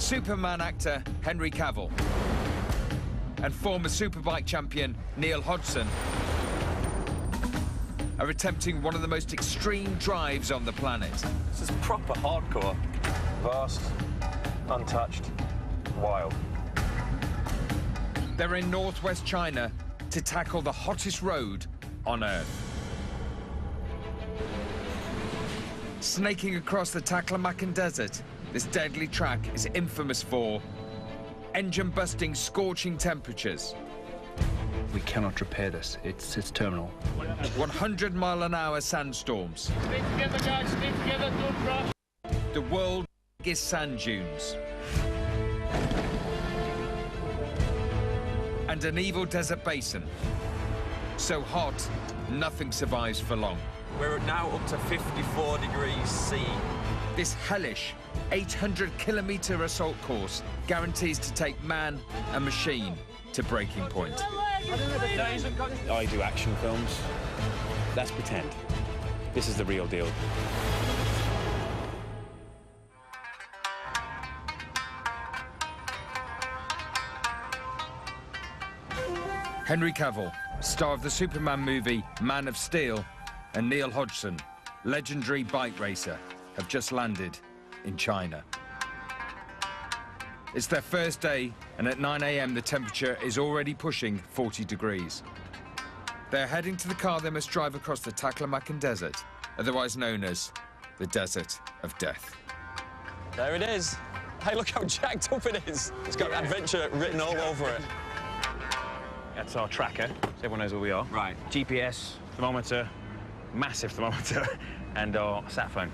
Superman actor Henry Cavill and former Superbike champion Neil Hodgson are attempting one of the most extreme drives on the planet. This is proper hardcore. Vast, untouched, wild. They're in northwest China to tackle the hottest road on Earth. Snaking across the Taklamakan Desert, this deadly track is infamous for engine-busting, scorching temperatures. We cannot repair this. It's terminal. 100-mile-an-hour sandstorms. Stay together, guys. Stay together. Don't rush. The world's biggest sand dunes. And an evil desert basin. So hot, nothing survives for long. We're now up to 54 degrees C. This hellish 800-kilometer assault course guarantees to take man and machine to breaking point. I do action films. That's pretend. This is the real deal. Henry Cavill, star of the Superman movie Man of Steel, and Neil Hodgson, legendary bike racer, have just landed in China. It's their first day, and at 9 a.m. the temperature is already pushing 40 degrees. They're heading to the car they must drive across the Taklamakan Desert, otherwise known as the Desert of Death. There it is. Hey, look how jacked up it is. It's got Adventure written all over it. That's our tracker, so everyone knows where we are. Right. GPS, thermometer, massive thermometer, and our sat phone.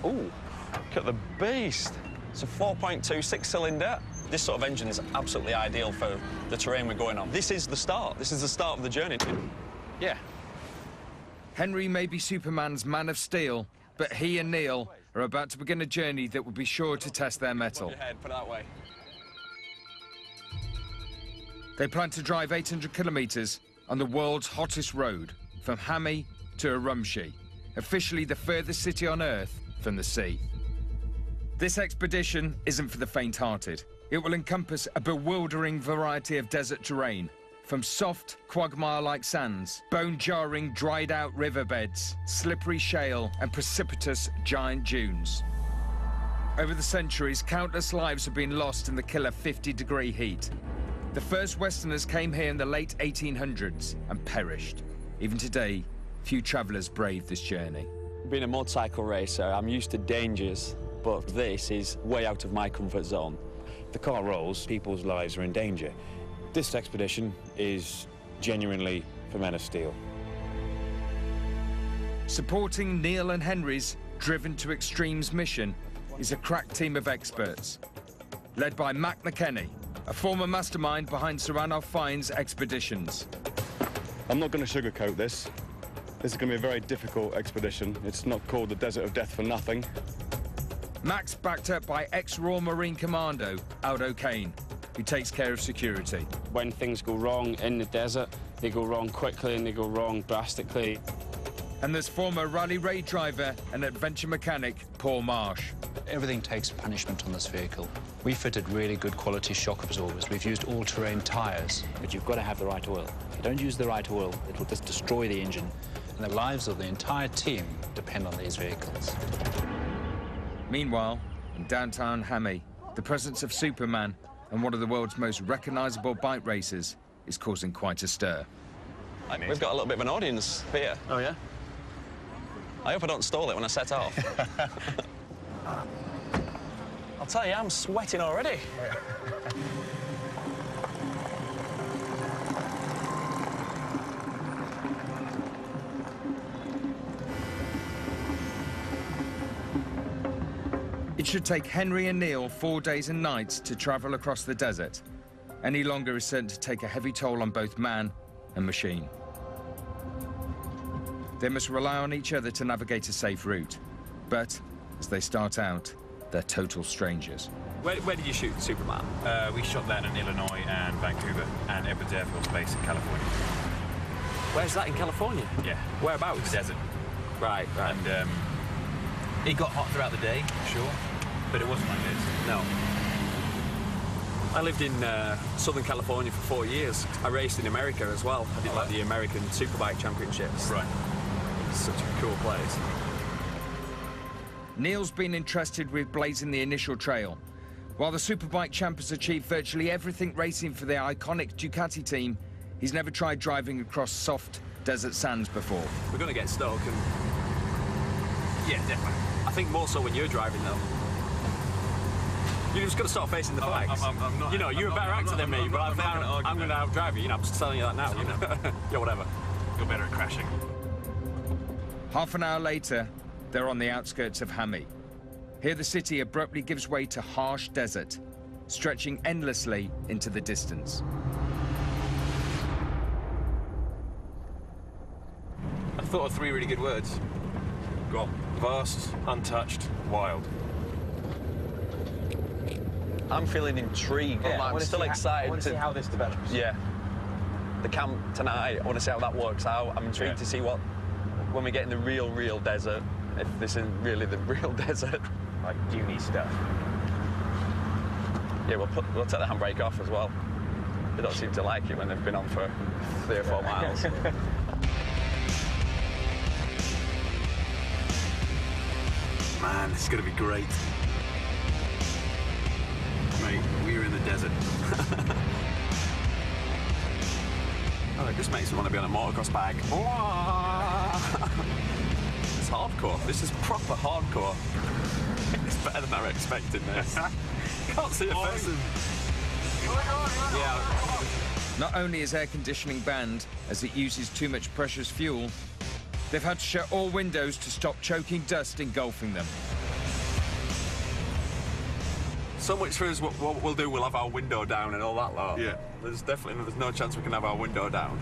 Ooh, look at the beast. It's a 4.2 six-cylinder. This sort of engine is absolutely ideal for the terrain we're going on. This is the start. This is the start of the journey. Yeah. Henry may be Superman's Man of Steel, but he and Neil are about to begin a journey that will be sure to test their mettle. Put your head, put it that way. They plan to drive 800 kilometers on the world's hottest road, from Hami to Urumqi, officially the furthest city on Earth from the sea. This expedition isn't for the faint-hearted. It will encompass a bewildering variety of desert terrain, from soft, quagmire-like sands, bone-jarring, dried-out riverbeds, slippery shale, and precipitous giant dunes. Over the centuries, countless lives have been lost in the killer 50-degree heat. The first Westerners came here in the late 1800s and perished. Even today, few travelers brave this journey. Being a motorcycle racer, I'm used to dangers, but this is way out of my comfort zone. The car rolls, people's lives are in danger. This expedition is genuinely for Men of Steel. Supporting Neil and Henry's Driven to Extremes mission is a crack team of experts, led by Mac McKenney, a former mastermind behind Saranov Fine's expeditions. I'm not going to sugarcoat this. This is going to be a very difficult expedition. It's not called the Desert of Death for nothing. Mac's backed up by ex-Royal Marine Commando Aldo Kane, who takes care of security. When things go wrong in the desert, they go wrong quickly and they go wrong drastically. And there's former rally raid driver and adventure mechanic Paul Marsh. Everything takes punishment on this vehicle. We fitted really good quality shock absorbers. We've used all-terrain tyres. But you've got to have the right oil. If you don't use the right oil, it will just destroy the engine. And the lives of the entire team depend on these vehicles. Meanwhile, in downtown Hami, the presence of Superman and one of the world's most recognizable bike racers is causing quite a stir. We've got a little bit of an audience here. Oh, yeah? I hope I don't stall it when I set off. I'll tell you, I'm sweating already. It should take Henry and Neil 4 days and nights to travel across the desert. Any longer is certain to take a heavy toll on both man and machine. They must rely on each other to navigate a safe route. But as they start out, they're total strangers. Where did you shoot Superman? We shot that in Illinois and Vancouver and Edwards Air Force Base in California. Where's that in California? Yeah. Whereabouts? The desert. Right, right. And it got hot throughout the day, sure, but it wasn't like this. No. I lived in Southern California for 4 years. I raced in America as well. I did like the American Superbike Championships. Right. It's such a cool place. Neil's been entrusted with blazing the initial trail. While the Superbike champ has achieved virtually everything racing for the iconic Ducati team, he's never tried driving across soft desert sands before. We're going to get stuck, and yeah, definitely. I think more so when you're driving, though. You just got to start facing the flags. I'm not, you know, you're a better actor than me, but I'm going to outdrive you. You know, I'm just telling you that now. You know, yeah, whatever. You're better at crashing. Half an hour later, they're on the outskirts of Hami. Here the city abruptly gives way to harsh desert, stretching endlessly into the distance. I thought of 3 really good words. Go on. Vast, untouched, wild. I'm feeling intrigued. Yeah, I'm still excited. I want to see how this develops. Yeah. The camp tonight, I want to see how that works out. I'm intrigued to see what, when we get in the real desert, if this is really the real desert. Like uni stuff. Yeah, we'll take the handbrake off as well. They don't seem to like it when they've been on for 3 or 4 miles. Man, this is going to be great. Mate, we're in the desert. Oh, it just makes me want to be on a motocross bike. It's hardcore. This is proper hardcore. It's better than I expected, this. Can't see a person. Yeah. Not only is air conditioning banned, as it uses too much precious fuel, they've had to shut all windows to stop choking dust engulfing them. So much for us, what we'll do, we'll have our window down and all that lot. Yeah. There's no chance we can have our window down.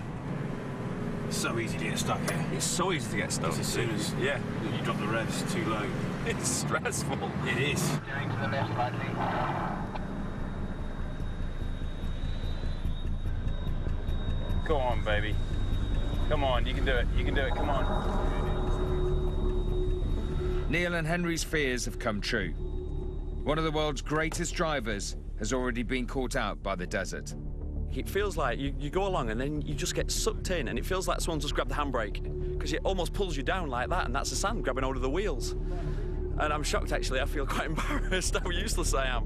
It's so easy to get stuck here. It's so easy to get stuck. As soon as you drop the revs too low. It's stressful. It is. Steering to the left slightly. Go on, baby. Come on, you can do it. You can do it. Come on. Neil and Henry's fears have come true. One of the world's greatest drivers has already been caught out by the desert. It feels like you go along and then you just get sucked in, and it feels like someone just grabbed the handbrake, because it almost pulls you down like that, and that's the sand grabbing hold of the wheels. And I'm shocked, actually. I feel quite embarrassed how useless I am.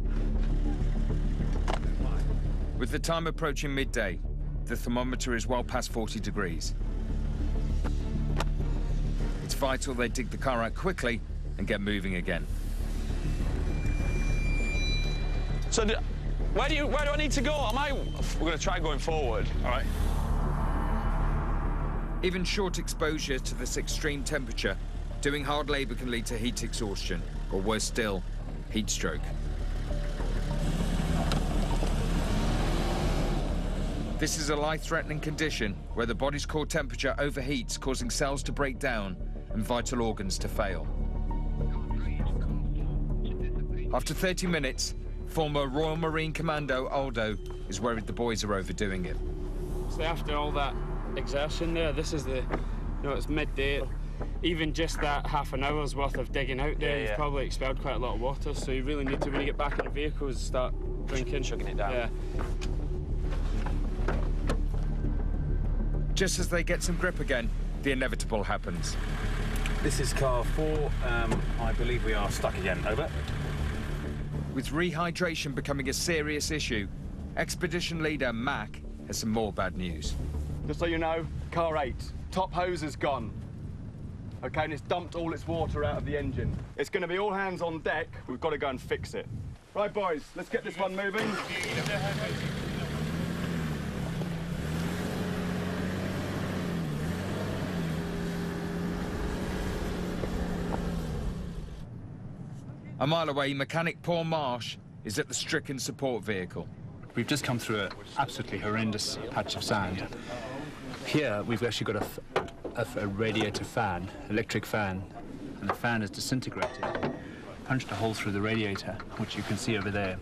With the time approaching midday, the thermometer is well past 40 degrees. It's vital they dig the car out quickly and get moving again. So, where do I need to go? We're going to try going forward. All right. Even short exposure to this extreme temperature, doing hard labor can lead to heat exhaustion, or worse still, heat stroke. This is a life-threatening condition where the body's core temperature overheats, causing cells to break down and vital organs to fail. After 30 minutes, former Royal Marine Commando Aldo is worried the boys are overdoing it. So after all that exertion there, this is it's midday. Even just that half an hour's worth of digging out there, you've probably expelled quite a lot of water, so you really need to, when you get back in the vehicles, start drinking. Chugging it down. Yeah. Just as they get some grip again, the inevitable happens. This is car 4. I believe we are stuck again. Over. With rehydration becoming a serious issue, expedition leader Mac has some more bad news. Just so you know, car 8, top hose is gone. Okay, and it's dumped all its water out of the engine. It's going to be all hands on deck. We've got to go and fix it. Right, boys, let's get this one moving. A mile away, mechanic Paul Marsh is at the stricken support vehicle. We've just come through an absolutely horrendous patch of sand. Here, we've actually got a radiator fan, electric fan, and the fan is disintegrated. Punched a hole through the radiator, which you can see over there.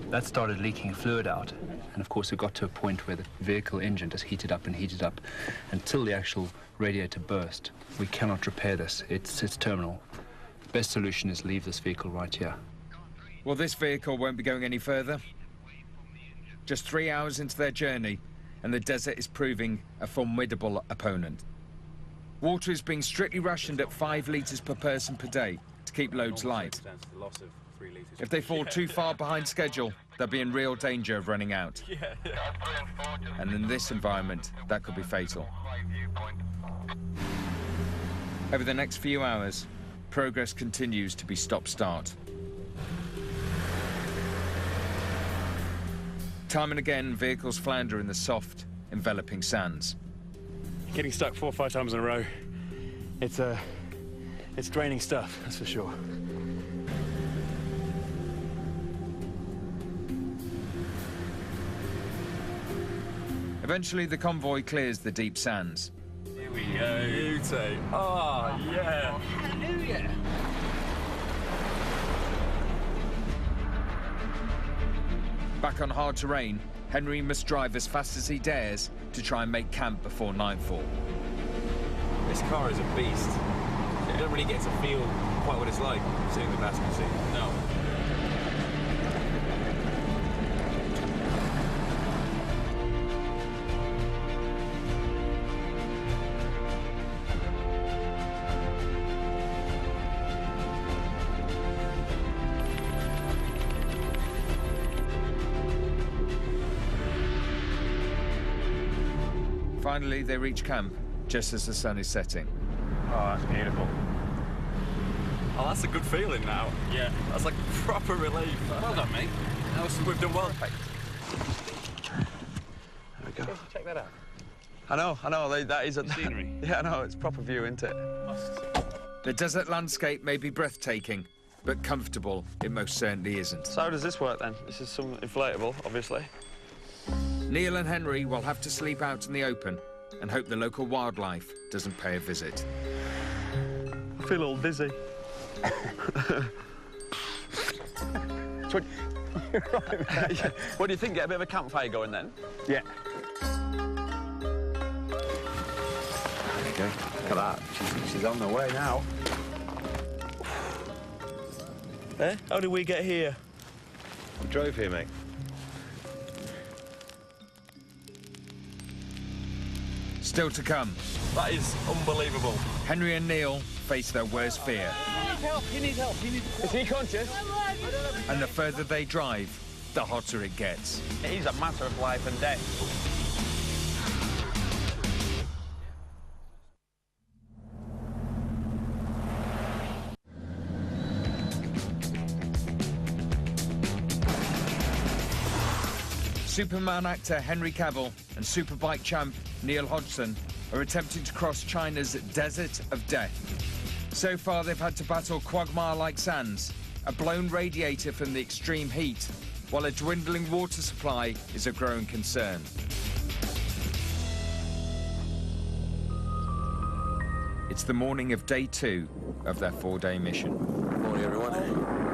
That started leaking fluid out, and of course it got to a point where the vehicle engine just heated up until the actual radiator burst. We cannot repair this. It's terminal. Best solution is leave this vehicle right here. Well, this vehicle won't be going any further. just 3 hours into their journey, and the desert is proving a formidable opponent. Water is being strictly rationed at 5 litres per person per day to keep loads light. If they fall too far behind schedule, they'll be in real danger of running out. And in this environment, that could be fatal. Over the next few hours, progress continues to be stop-start. Time and again, vehicles flounder in the soft, enveloping sands. Getting stuck 4 or 5 times in a row, it's draining stuff, that's for sure. Eventually, the convoy clears the deep sands. Here we go. Beauty. Oh, yeah. Hallelujah. Back on hard terrain, Henry must drive as fast as he dares to try and make camp before nightfall. This car is a beast. You don't really get to feel quite what it's like sitting in the passenger seat. No. Finally, they reach camp just as the sun is setting. Oh, that's beautiful. Oh, that's a good feeling now. Yeah. That's like proper relief. Well done, mate. We've done well. There we go. Check that out. I know, that is a... Scenery. Yeah, I know, it's proper view, isn't it? The desert landscape may be breathtaking, but comfortable it most certainly isn't. So how does this work then? This is some inflatable, obviously. Neil and Henry will have to sleep out in the open and hope the local wildlife doesn't pay a visit. I feel all dizzy. What do you think? Get a bit of a campfire going then? Yeah. There you go. Look at that. She's on the way now. Eh? How did we get here? We drove here, mate. Still to come, That is unbelievable. Henry and Neil face their worst fear. He needs help. Is he conscious? And the further they drive, the hotter it gets. It is a matter of life and death. Superman actor Henry Cavill and superbike champ Neil Hodgson are attempting to cross China's desert of death. So far, they've had to battle quagmire-like sands, a blown radiator from the extreme heat, while a dwindling water supply is a growing concern. It's the morning of day 2 of their 4-day mission. Morning, everyone.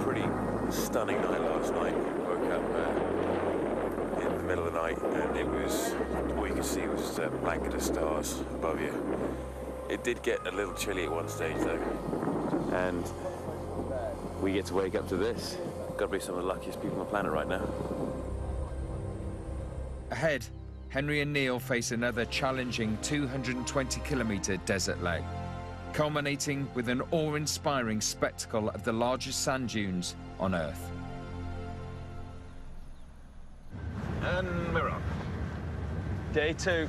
Pretty stunning night last night. Woke up in the middle of the night, and it was, all you could see was just a blanket of stars above you. It did get a little chilly at one stage, though. And we get to wake up to this. Got to be some of the luckiest people on the planet right now. Ahead, Henry and Neil face another challenging 220-kilometre desert leg, culminating with an awe-inspiring spectacle of the largest sand dunes on Earth. And we're on. Day 2.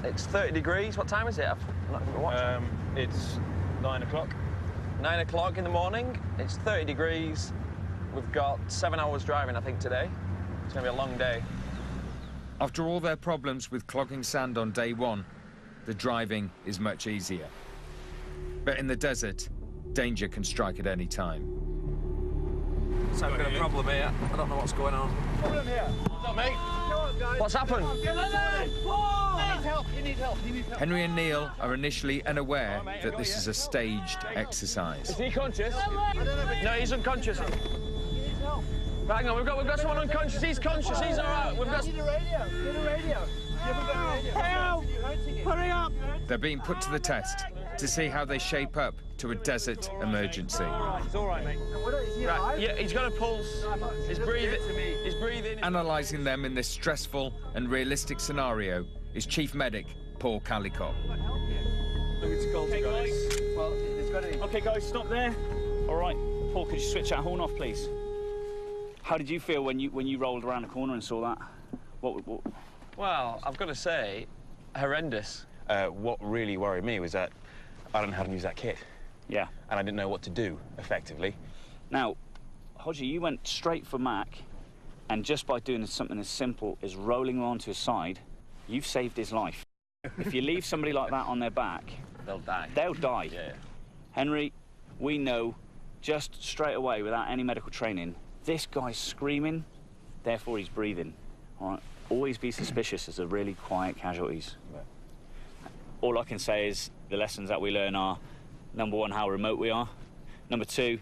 It's 30 degrees. What time is it? I've not even watched. It's 9 o'clock. 9 o'clock in the morning. It's 30 degrees. We've got 7 hours driving, I think, today. It's going to be a long day. After all their problems with clogging sand on day 1, the driving is much easier. But in the desert, danger can strike at any time. So I've got a problem here. I don't know what's going on. Problem here. What's up, mate? Come on, guys. What's happened? He needs help. Henry and Neil are initially unaware that this is a staged exercise. Is he conscious? No, he's unconscious. Hang on, we've got someone unconscious. He's conscious. He's all right. We've got. Get a radio. You haven't got a radio. Help! Hurry up! They're being put to the test to see how they shape up to a desert emergency. It's all right, mate. Right. Yeah, he's got a pulse. He's breathing. He's breathing. Analysing them in this stressful and realistic scenario is Chief Medic Paul Callicott. Okay, guys, stop there. All right, Paul, could you switch that horn off, please? How did you feel when you rolled around the corner and saw that? What? Well, I've got to say, horrendous. What really worried me was that I don't know how to use that kit. Yeah. And I didn't know what to do, effectively. Now, Hodgie, you went straight for Mac, and just by doing something as simple as rolling him onto his side, you've saved his life. If you leave somebody like that on their back, they'll die. They'll die. Yeah. Henry, we know just straight away, without any medical training, this guy's screaming, therefore he's breathing. All right? Always be suspicious as a really quiet casualties. Right. All I can say is the lessons that we learn are, number one, how remote we are. Number two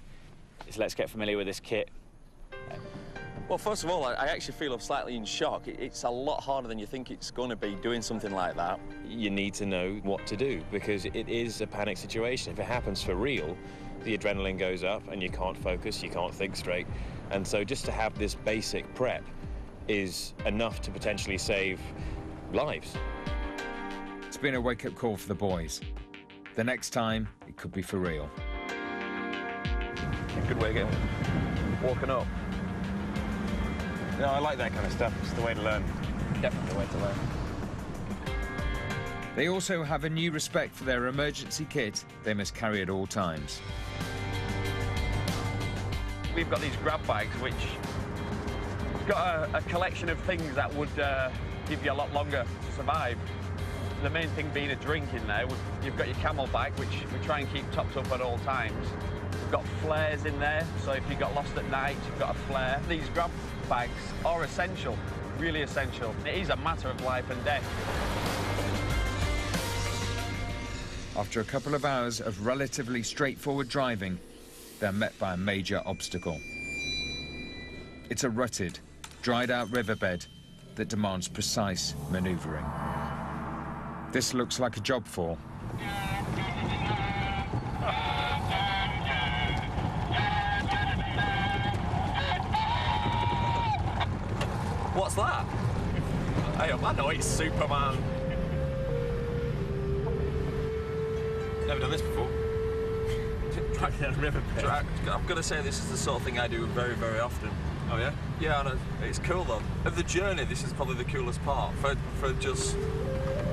is let's get familiar with this kit. Well, first of all, I actually feel I'm slightly in shock. It's a lot harder than you think it's going to be doing something like that. You need to know what to do, because it is a panic situation. If it happens for real, the adrenaline goes up and you can't focus, you can't think straight. And so just to have this basic prep is enough to potentially save lives. It's been a wake-up call for the boys. The next time, it could be for real. A good way of getting walking up. No, I like that kind of stuff. It's the way to learn. Definitely the way to learn. They also have a new respect for their emergency kit they must carry at all times. We've got these grab bags, which got a collection of things that would give you a lot longer to survive. The main thing being a drink in there. You've got your camel bag, which we try and keep topped up at all times. We've got flares in there, so if you got lost at night, you've got a flare. These grab bags are essential, really essential. It is a matter of life and death. After a couple of hours of relatively straightforward driving, they're met by a major obstacle. It's a rutted, dried-out riverbed that demands precise manoeuvring. This looks like a job for What's that? Hey, I know it's Superman. Never done this before. Dragging down a riverbed. I've got to say, this is the sort of thing I do very, very often. Oh, yeah? Yeah, and it's cool, though. Of the journey, this is probably the coolest part, for just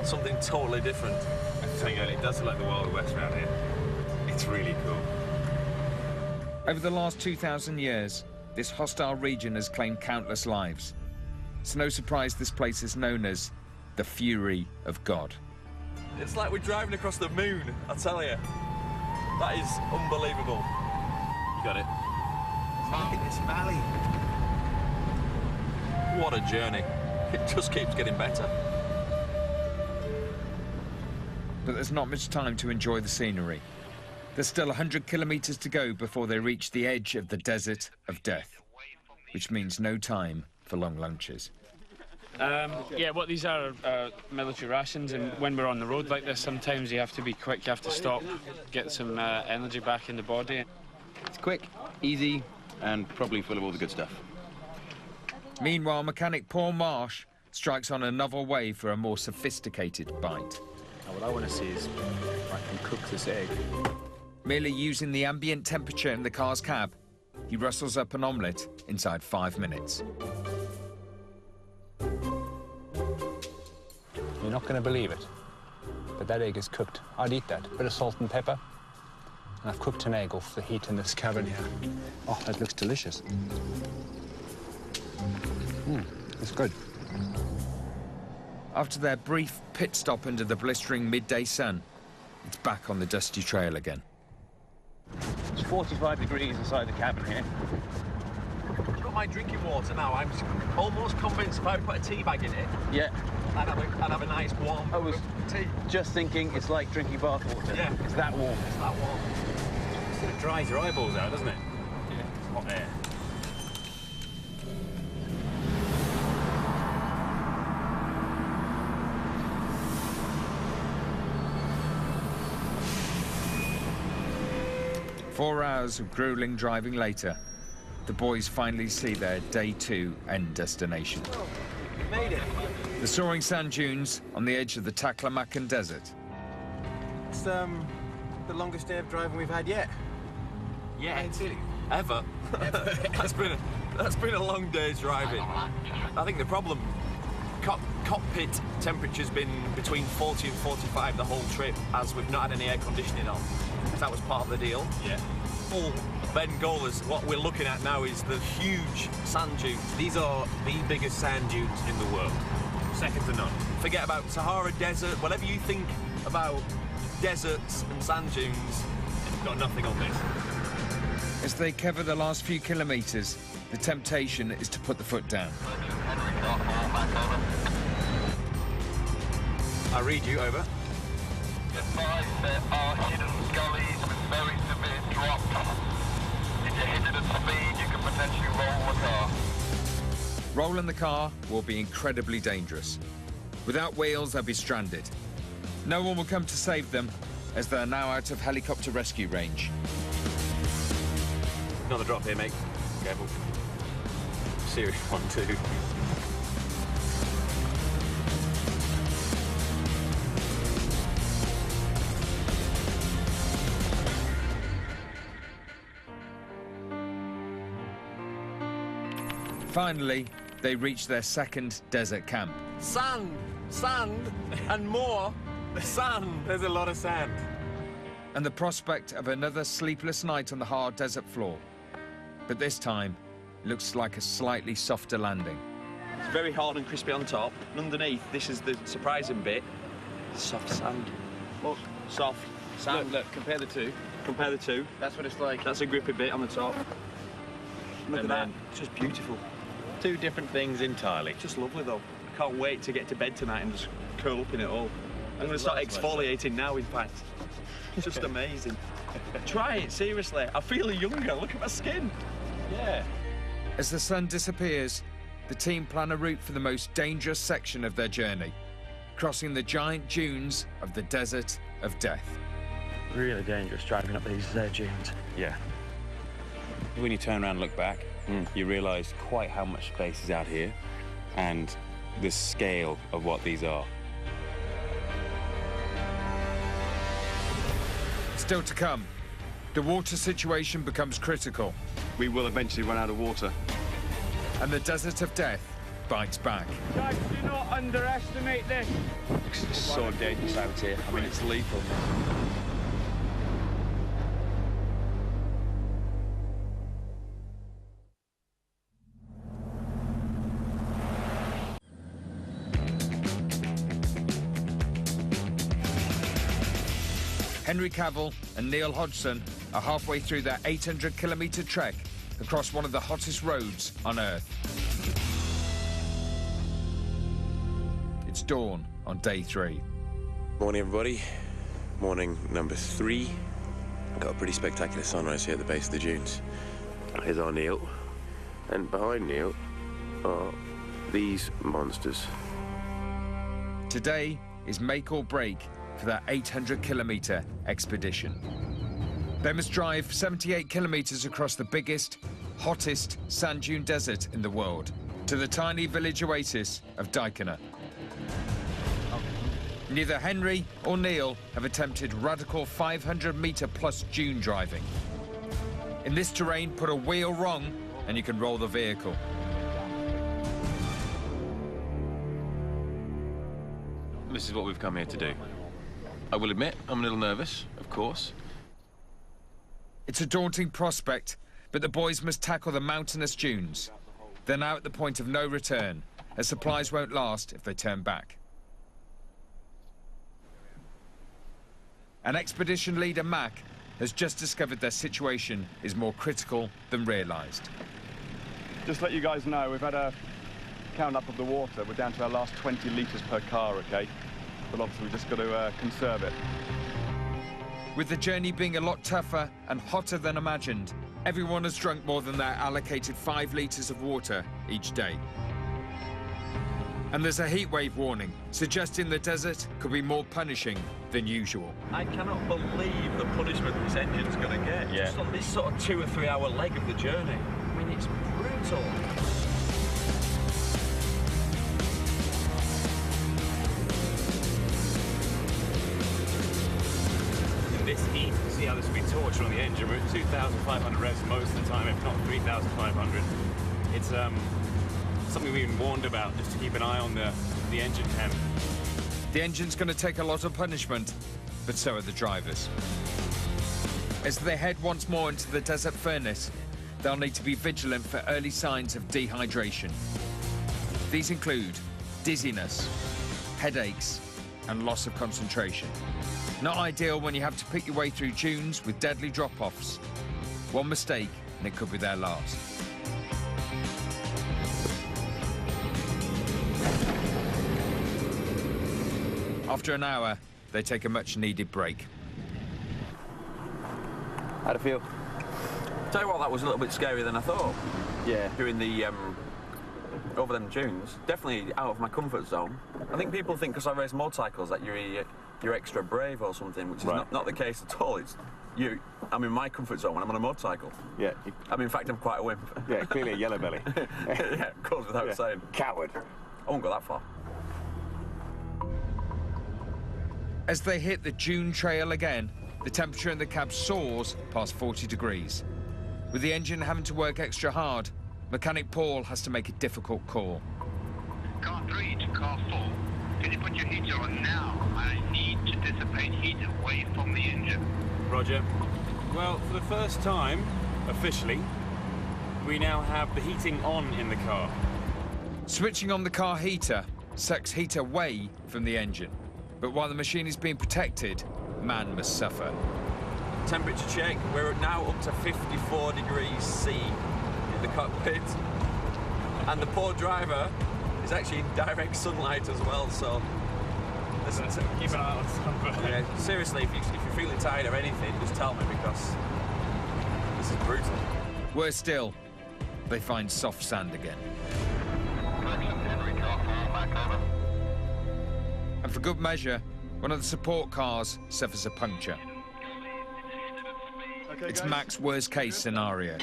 something totally different. I'm telling you, it does look like the Wild West around here. It's really cool. Over the last 2,000 years, this hostile region has claimed countless lives. It's no surprise this place is known as the Fury of God. It's like we're driving across the moon, I tell you. That is unbelievable. You got it. Look at this valley. What a journey. It just keeps getting better. But there's not much time to enjoy the scenery. There's still 100 kilometers to go before they reach the edge of the desert of death, which means no time for long lunches. Yeah, what these are military rations, and when we're on the road like this, sometimes you have to be quick, you have to stop, get some energy back in the body. It's quick, easy, and probably full of all the good stuff. Meanwhile, mechanic Paul Marsh strikes on a novel way for a more sophisticated bite. Now, what I want to see is if I can cook this egg. Merely using the ambient temperature in the car's cab, he rustles up an omelette inside 5 minutes. You're not going to believe it, but that egg is cooked. I'd eat that. A bit of salt and pepper. And I've cooked an egg off the heat in this cabin here. Oh, that looks delicious. It's good. After their brief pit stop under the blistering midday sun, it's back on the dusty trail again. It's 45 degrees inside the cabin here. I've got my drinking water now. I'm almost convinced if I put a tea bag in it, Yeah. I'd have a nice warm I was tea. just thinking it's like drinking bath water. Yeah. It's that warm. It's that warm. It dries your eyeballs out, doesn't it? Yeah. Hot air. 4 hours of grueling driving later, the boys finally see their Day 2 end destination. Made it. The soaring sand dunes on the edge of the Taklamakan Desert. It's the longest day of driving we've had yet. Yeah, ever. That's been a long day's driving. I think the problem, cockpit temperature's been between 40 and 45 the whole trip, as we've not had any air conditioning on. That was part of the deal. Yeah. Full Bengalas. What we're looking at now is the huge sand dunes. These are the biggest sand dunes in the world. Second to none. Forget about Sahara Desert, whatever you think about deserts and sand dunes, It's got nothing on this. As they cover the last few kilometres, the temptation is to put the foot down. I read you, over. Advise there are hidden gullies with very severe drops. If you hit it at speed, you can potentially roll the car. Rolling the car will be incredibly dangerous. Without wheels, they'll be stranded. No one will come to save them, as they're now out of helicopter rescue range. Another drop here, mate. Careful. Serious one, too. Finally, they reach their second desert camp. sand, and more sand. There's a lot of sand. And the prospect of another sleepless night on the hard desert floor. But this time, looks like a slightly softer landing. It's very hard and crispy on top, and underneath, this is the surprising bit, soft sand. Look, soft sand. Look, compare the two. Compare the two. That's what it's like. That's a grippy bit on the top. Look at that, it's just beautiful. Two different things entirely. Just lovely though. I can't wait to get to bed tonight and just curl up in it all. I'm going to start exfoliating now, in fact. It's just amazing. Try it, seriously. I feel younger. Look at my skin. Yeah. As the sun disappears, the team plan a route for the most dangerous section of their journey, crossing the giant dunes of the Desert of Death. Really dangerous driving up these dunes. Yeah. When you turn around and look back, you realise quite how much space is out here and the scale of what these are. Still to come, the water situation becomes critical. We will eventually run out of water. And the Desert of Death bites back. Guys, do not underestimate this. It's so dangerous out here. I mean, it's lethal. Henry Cavill and Neil Hodgson are halfway through their 800-kilometre trek across one of the hottest roads on Earth. It's dawn on day 3. Morning, everybody. Morning number 3. Got a pretty spectacular sunrise here at the base of the dunes. Here's our Neil. And behind Neil are these monsters. Today is make or break for that 800-kilometre expedition. They must drive 78 kilometres across the biggest, hottest sand dune desert in the world to the tiny village oasis of Daikana. Neither Henry or Neil have attempted radical 500-metre-plus dune driving. In this terrain, put a wheel wrong and you can roll the vehicle. This is what we've come here to do. I will admit, I'm a little nervous, of course. It's a daunting prospect, but the boys must tackle the mountainous dunes. They're now at the point of no return, as supplies won't last if they turn back. An expedition leader, Mac, has just discovered their situation is more critical than realised. Just to let you guys know, we've had a count up of the water. We're down to our last 20 litres per car, OK? But obviously we've just got to conserve it. With the journey being a lot tougher and hotter than imagined, everyone has drunk more than their allocated 5 litres of water each day. And there's a heat wave warning, suggesting the desert could be more punishing than usual. I cannot believe the punishment this engine's going to get. Just on this sort of 2 or 3 hour leg of the journey. I mean, it's brutal. This heat, see how this will be torture on the engine. We're at 2,500 revs most of the time, if not 3,500. It's something we've been warned about, just to keep an eye on the engine temp. The engine's going to take a lot of punishment, but so are the drivers. As they head once more into the desert furnace, they'll need to be vigilant for early signs of dehydration. These include dizziness, headaches, and loss of concentration. Not ideal when you have to pick your way through dunes with deadly drop-offs. One mistake, and it could be their last. After an hour, they take a much-needed break. How'd it feel? Tell you what, that was a little bit scarier than I thought. Yeah. Doing the over them dunes, definitely out of my comfort zone. I think people think because I race motorcycles that you're extra brave or something, which is not the case at all. It's I'm in my comfort zone when I'm on a motorcycle. Yeah. In fact, I'm quite a wimp. Yeah, clearly a yellow belly. Yeah, of course, without saying. Coward. I won't go that far. As they hit the dune trail again, the temperature in the cab soars past 40 degrees. With the engine having to work extra hard, mechanic Paul has to make a difficult call. Car 3 to car 4. Can you put your heater on now? I need to dissipate heat away from the engine. Roger. Well, for the first time, officially, we now have the heating on in the car. Switching on the car heater sucks heat away from the engine. But while the machine is being protected, man must suffer. Temperature check, we're now up to 54 degrees C in the cockpit. And the poor driver is actually in direct sunlight as well, so... Listen, keep an eye on sunburn. Yeah, seriously, if you're feeling tired or anything, just tell me, because this is brutal. Worse still, they find soft sand again. And for good measure, one of the support cars suffers a puncture. Okay, It's guys. Mac's worst-case scenario.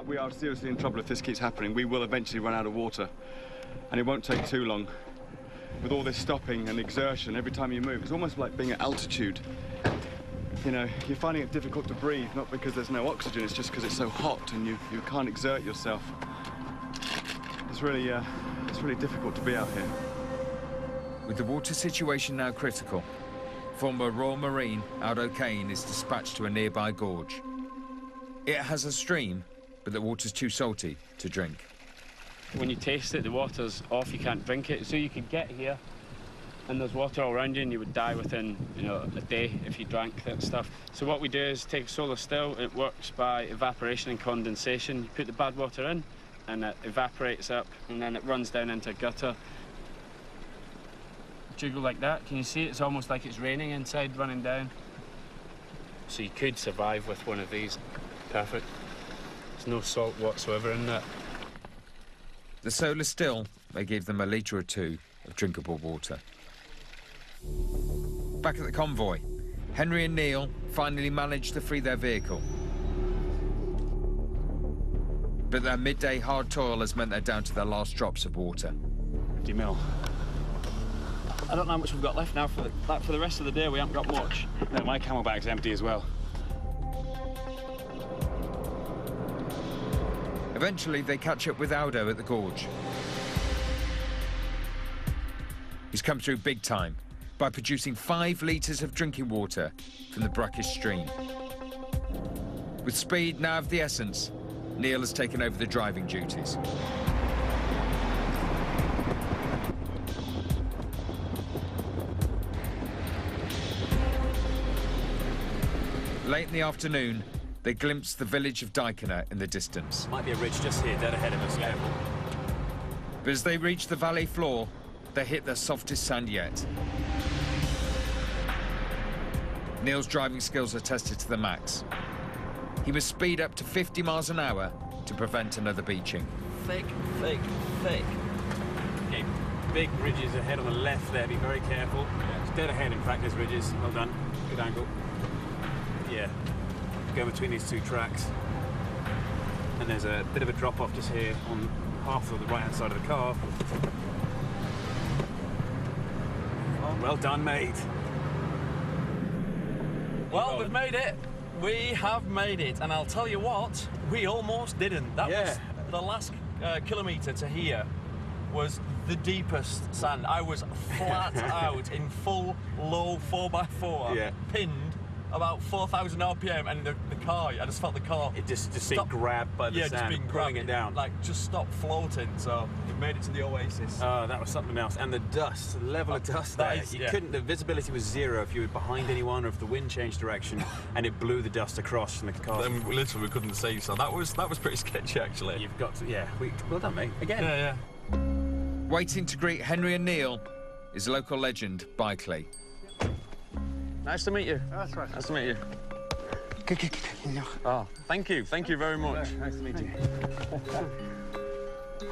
We are seriously in trouble if this keeps happening. We will eventually run out of water, and it won't take too long. With all this stopping and exertion every time you move, it's almost like being at altitude. You know, you're finding it difficult to breathe, not because there's no oxygen, it's just because it's so hot and you can't exert yourself. It's really difficult to be out here. With the water situation now critical, former Royal Marine Aldo Kane is dispatched to a nearby gorge. It has a stream, but the water's too salty to drink. When you taste it, the water's off, you can't drink it. So you could get here and there's water all around you and you would die within, a day if you drank that stuff. So what we do is take solar still. It works by evaporation and condensation. You put the bad water in and it evaporates up and then it runs down into a gutter. Jiggle like that. Can you see it? It's almost like it's raining inside, running down. So you could survive with one of these. Perfect. There's no salt whatsoever in that. The solar still may give them a litre or two of drinkable water. Back at the convoy, Henry and Neil finally managed to free their vehicle. But their midday hard toil has meant they're down to their last drops of water. 50 mil. I don't know how much we've got left now for the rest of the day. We haven't got much. No, my camelback's empty as well. Eventually, they catch up with Aldo at the gorge. He's come through big time by producing 5 litres of drinking water from the brackish stream. With speed now of the essence, Neil has taken over the driving duties. Late in the afternoon, they glimpse the village of Dykena in the distance. Might be a ridge just here, dead ahead of us. Yeah. But as they reach the valley floor, they hit the softest sand yet. Neil's driving skills are tested to the max. He must speed up to 50 miles an hour to prevent another beaching. Thick, thick, thick. Okay, big ridges ahead on the left there. Be very careful. It's dead ahead, in fact, there's ridges. Well done. Good angle. Yeah. Go between these two tracks. And there's a bit of a drop off just here on half of the right hand side of the car. Well done, mate. Well, we've made it. We have made it. And I'll tell you what, we almost didn't. That was the last kilometre to here was the deepest sand. I was flat out in full low 4x4, pinned about 4,000 RPM, and the car, I just felt the car. It just being grabbed by the sand, just being pulling it down. Like, just stopped floating, so we made it to the oasis. Oh, that was something else. And the dust, the level of dust there. You couldn't, the visibility was zero if you were behind anyone or if the wind changed direction and it blew the dust across from the car. Then literally we couldn't see, so that was pretty sketchy, actually. You've got to, well done, mate. Again. Yeah. Waiting to greet Henry and Neil is local legend Bikeley. Nice to meet you. That's right. Nice to meet you. Oh, thank you. Thank you very much. Nice to meet you.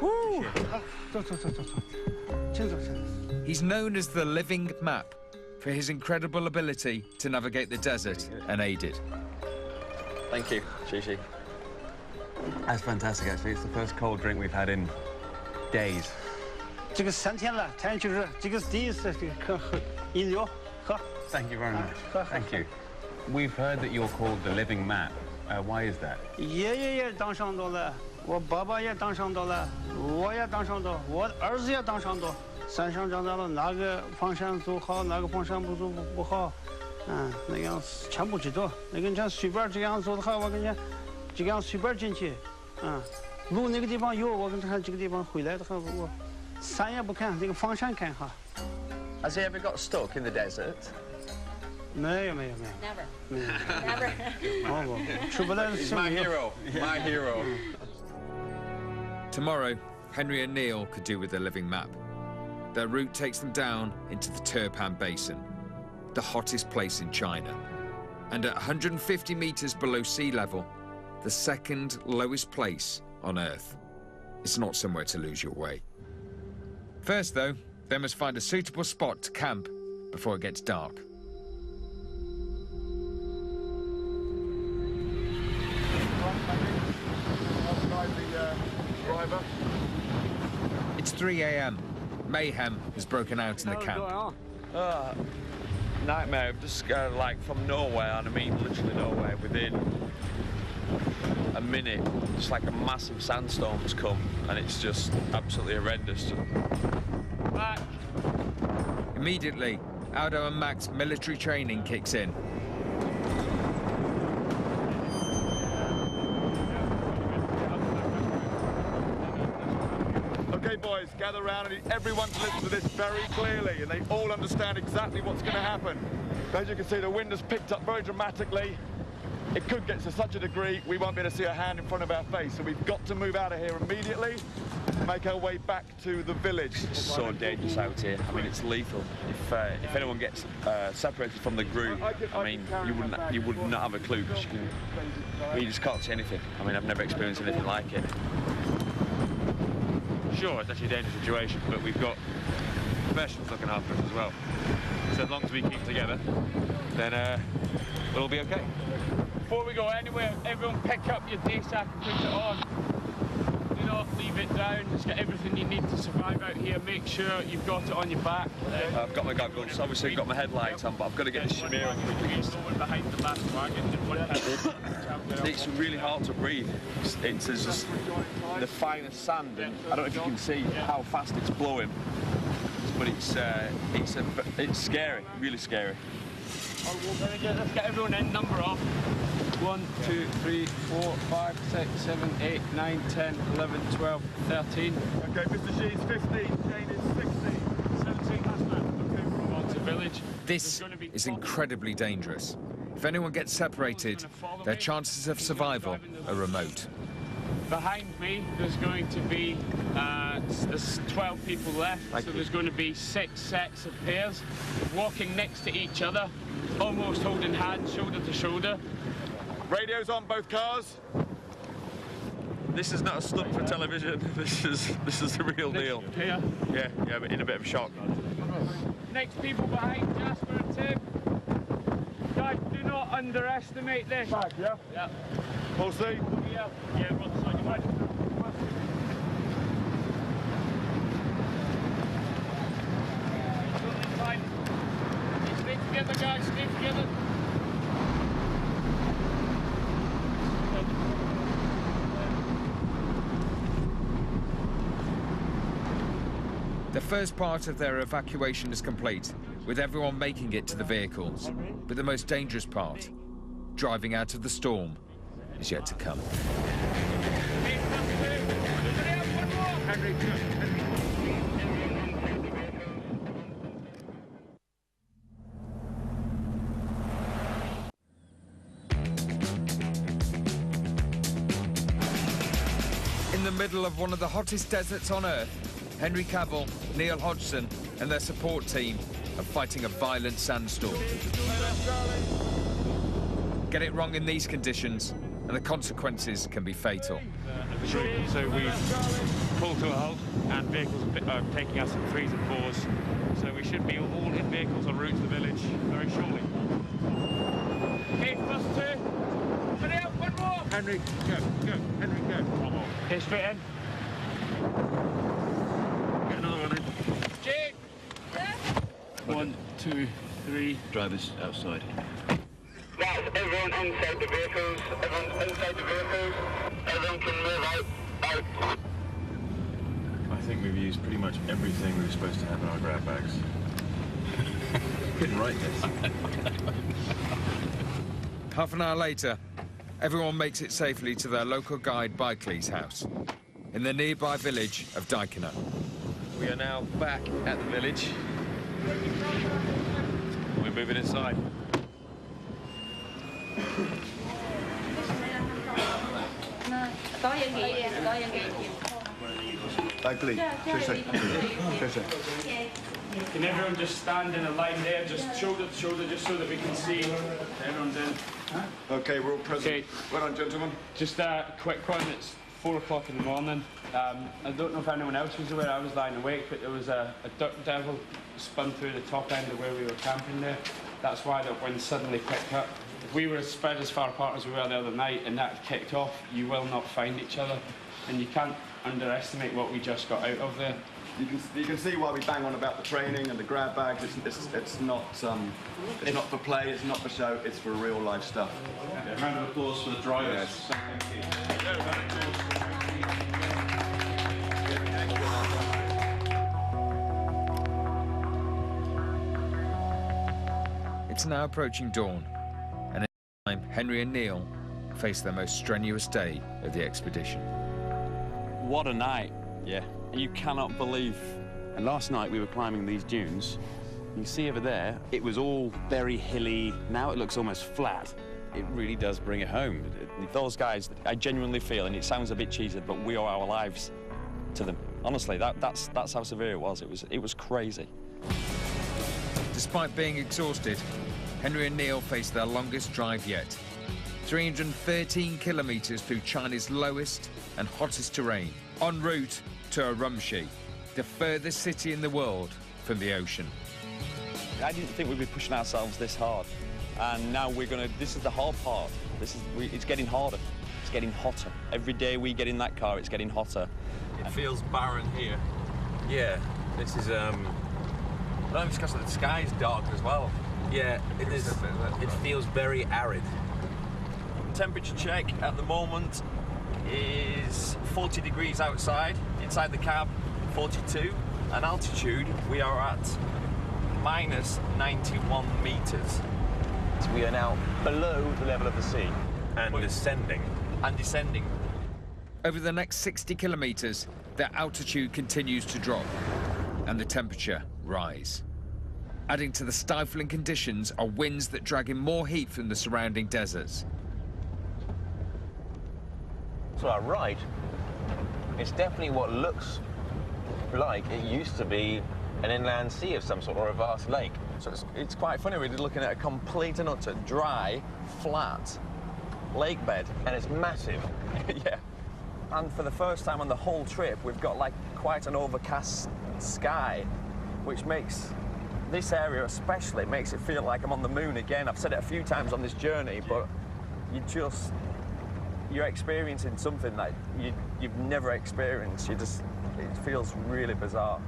Woo. He's known as the living map for his incredible ability to navigate the desert unaided. Thank you, Shishi. That's fantastic, actually. It's the first cold drink we've had in days. 这个3天了，天就是这个第一次喝饮料，喝。 Thank you very much. Thank you. We've heard that you're called the living map. Why is that? 爷爷也当上到了，我爸爸也当上到了，我也当上到，我儿子也当上到。山上长大了，哪个方向走好，哪个方向不好，那样全部知道。那个你随便这样走的话，我跟你这样随便进去，路那个地方有，我跟他这个地方回来的话，我山也不看，这个方向看哈。 Has he ever got stuck in the desert? 没有。Never. Never. 出不来。 He's my hero. My hero. Tomorrow, Henry and Neil could do with a living map. Their route takes them down into the Turpan Basin, the hottest place in China. And at 150 meters below sea level, the second lowest place on Earth. It's not somewhere to lose your way. First, though, they must find a suitable spot to camp before it gets dark. It's 3 a.m. Mayhem has broken out in the camp. Nightmare. Just like from nowhere, and I mean literally nowhere, within a minute, just like a massive sandstorm's come, and it's just absolutely horrendous. Back. Immediately, Aldo and Mac's military training kicks in. Okay, boys, gather round. I need everyone to listen to this very clearly, and they all understand exactly what's going to happen. As you can see, the wind has picked up very dramatically. It could get to such a degree we won't be able to see a hand in front of our face, so we've got to move out of here immediately and make our way back to the village. It's so dangerous out here. I mean, it's lethal. If anyone gets separated from the group, I mean, you would not have a clue, because you just can't see anything. I mean, I've never experienced anything like it. Sure, it's actually a dangerous situation, but we've got professionals looking after us as well. So as long as we keep together, then we'll all be okay. Before we go anywhere, everyone pick up your day sack and put it on. Do not leave it down. Just get everything you need to survive out here. Make sure you've got it on your back. I've got my goggles, obviously I've got my headlights on, but I've got to get the smear on quickly. Behind the last wagon. It's really hard to breathe. It's just the finest sand, and I don't know if you can see how fast it's blowing, but it's scary, really scary. Let's get everyone in, number off. 1, 2, 3, 4, 5, 6, 7, 8, 9, 10, 11, 12, 13. Okay, Mr. G is 15, Kane is 16. 17 last man. Okay, we're on to village. This is incredibly dangerous. If anyone gets separated, their chances of survival are remote. Behind me, there's going to be there's 12 people left, so there's going to be 6 sets of pairs walking next to each other, almost holding hands, shoulder to shoulder. Radios on both cars. This is not a stunt for television. This is the real deal. Here. Yeah, but in a bit of shock. Next people behind Jasper and Tim. Guys, do not underestimate this. Back, yeah? Yeah. Full steam? Yeah, we're on the side. You might. Stay together, guys. Stay together. The first part of their evacuation is complete, with everyone making it to the vehicles. But the most dangerous part, driving out of the storm, is yet to come. In the middle of one of the hottest deserts on Earth, Henry Cavill, Neil Hodgson and their support team are fighting a violent sandstorm. Get it wrong in these conditions and the consequences can be fatal. So we've pulled to a halt and vehicles are taking us in 3s and 4s. So we should be all in vehicles en route to the village very shortly. Okay, plus 2. Hurry up, one more. Henry, go. Henry, go. One more. Okay, straight in. Get another one in. Jake. 1, 2, 3. Drivers outside. That's everyone inside the vehicles. Everyone's inside the vehicles. Everyone can move out. I think we've used pretty much everything we were supposed to have in our grab bags. Couldn't write this. Half an hour later, everyone makes it safely to their local guide Byclif's house, in the nearby village of Dykena. We are now back at the village. We're moving inside. Byclif, Can everyone just stand in a line there, just shoulder to shoulder, just so that we can see everyone's in? Okay, we're all present. Okay. Well done, gentlemen. Just a quick one, it's 4 o'clock in the morning. I don't know if anyone else was aware, I was lying awake, but there was a duck devil spun through the top end of where we were camping there. That's why the wind suddenly picked up. If we were spread as far apart as we were the other night and that kicked off, you will not find each other. And you can't underestimate what we just got out of there. You can see why we bang on about the training and the grab bags. It's not for play, it's not for show, it's for real life stuff. Okay, round of applause for the drivers. Yes. Thank you. It's now approaching dawn, and in time, Henry and Neil face their most strenuous day of the expedition. What a night. Yeah. You cannot believe. And last night we were climbing these dunes. You see over there, it was all very hilly. Now it looks almost flat. It really does bring it home. Those guys, I genuinely feel, and it sounds a bit cheesy, but we owe our lives to them. Honestly, that's how severe it was. It was crazy. Despite being exhausted, Henry and Neil faced their longest drive yet. 313 kilometers through China's lowest and hottest terrain, en route to Urumqi, the furthest city in the world from the ocean. I didn't think we'd be pushing ourselves this hard. And now this is the hard part. It's getting harder. It's getting hotter. Every day we get in that car, it's getting hotter. It feels barren here. Yeah, this is, I don't know if it's because the sky's dark as well. Yeah, it is. It feels very arid. Temperature check at the moment is 40 degrees outside. Inside the cab, 42. And altitude, we are at minus 91 meters. We are now below the level of the sea and descending. And descending. Over the next 60 kilometers, their altitude continues to drop and the temperature rise. Adding to the stifling conditions are winds that drag in more heat from the surrounding deserts. To our right, it's definitely what looks like it used to be an inland sea of some sort, or a vast lake. So it's quite funny, we're looking at a complete and utter dry, flat lake bed. And it's massive. Yeah. And for the first time on the whole trip, we've got like quite an overcast sky, which makes this area especially, makes it feel like I'm on the moon again. I've said it a few times on this journey, but you're experiencing something that you've never experienced. It feels really bizarre.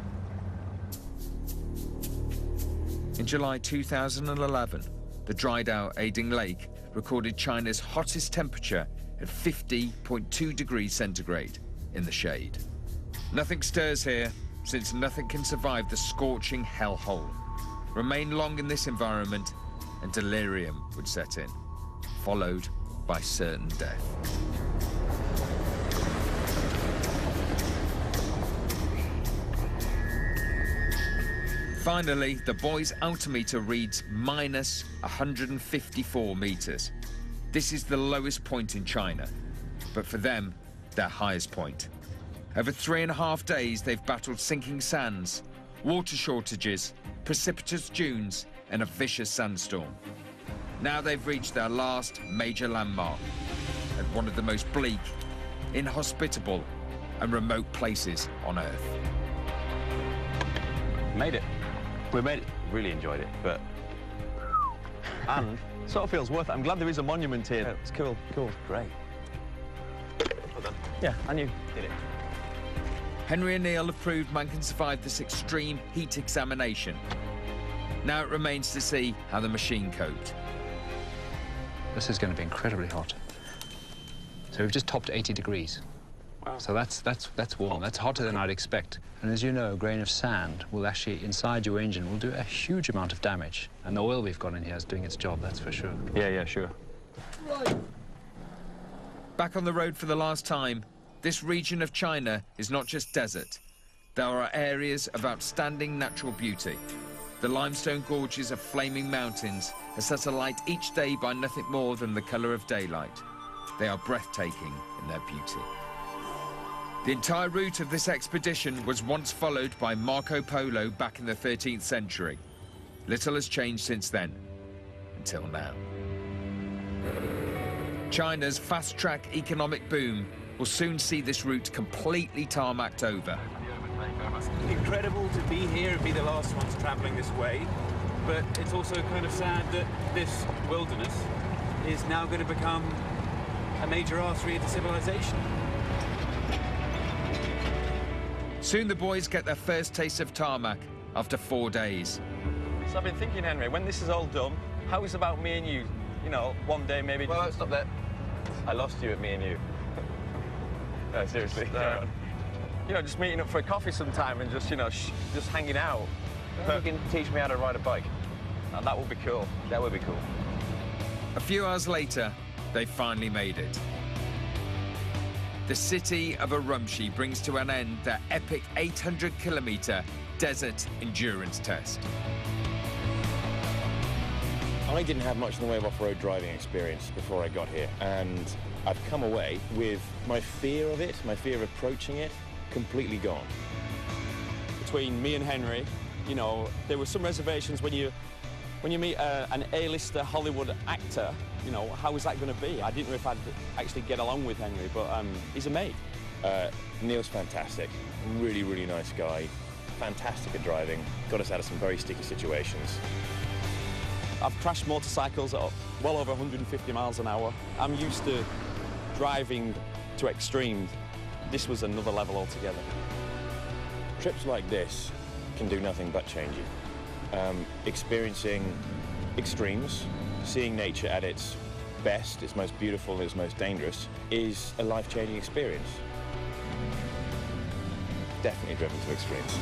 In July 2011, the dried-out Ading Lake recorded China's hottest temperature at 50.2 degrees centigrade in the shade. Nothing stirs here, since nothing can survive the scorching hellhole. Remain long in this environment, and delirium would set in, followed by certain death. Finally, the boys' altimeter reads minus 154 meters. This is the lowest point in China, but for them, their highest point. Over 3.5 days, they've battled sinking sands, water shortages, precipitous dunes, and a vicious sandstorm. Now they've reached their last major landmark at one of the most bleak, inhospitable, and remote places on Earth. Made it. We made it. Really enjoyed it, but... And sort of feels worth it. I'm glad there is a monument here. Yeah, it's cool. Cool. Great. Well done. Yeah, and you did it. Henry and Neil have proved man can survive this extreme heat examination. Now it remains to see how the machine coped. This is going to be incredibly hot. So we've just topped 80 degrees. Wow. So that's warm. That's hotter than I'd expect. And as you know, a grain of sand will actually, inside your engine, will do a huge amount of damage. And the oil we've got in here is doing its job, that's for sure. Yeah, sure. Right. Back on the road for the last time, this region of China is not just desert. There are areas of outstanding natural beauty. The limestone gorges of flaming mountains are set alight each day by nothing more than the colour of daylight. They are breathtaking in their beauty. The entire route of this expedition was once followed by Marco Polo back in the 13th century. Little has changed since then, until now. China's fast-track economic boom will soon see this route completely tarmacked over. Incredible to be here and be the last ones travelling this way, but it's also kind of sad that this wilderness is now going to become a major artery into civilization. Soon the boys get their first taste of tarmac after 4 days. So I've been thinking, Henry, when this is all done, how is about me and you? You know, one day maybe... Well, stop there. I lost you at me and you. No, seriously. No. You know, just meeting up for a coffee sometime and just, you know, just hanging out. You can teach me how to ride a bike. And that would be cool. That would be cool. A few hours later, they finally made it. The city of Urumqi brings to an end their epic 800-kilometre desert endurance test. I didn't have much in the way of off-road driving experience before I got here, and I've come away with my fear of it, my fear of approaching it, completely gone. Between me and Henry, you know, there were some reservations when you meet an A-lister Hollywood actor, you know, how is that going to be? I didn't know if I'd actually get along with Henry, but he's a mate. Neil's fantastic, really, really nice guy, fantastic at driving, got us out of some very sticky situations. I've crashed motorcycles at well over 150 miles an hour. I'm used to driving to extremes. This was another level altogether. Trips like this can do nothing but change you. Experiencing extremes, seeing nature at its best, its most beautiful, its most dangerous, is a life-changing experience. Definitely driven to extremes.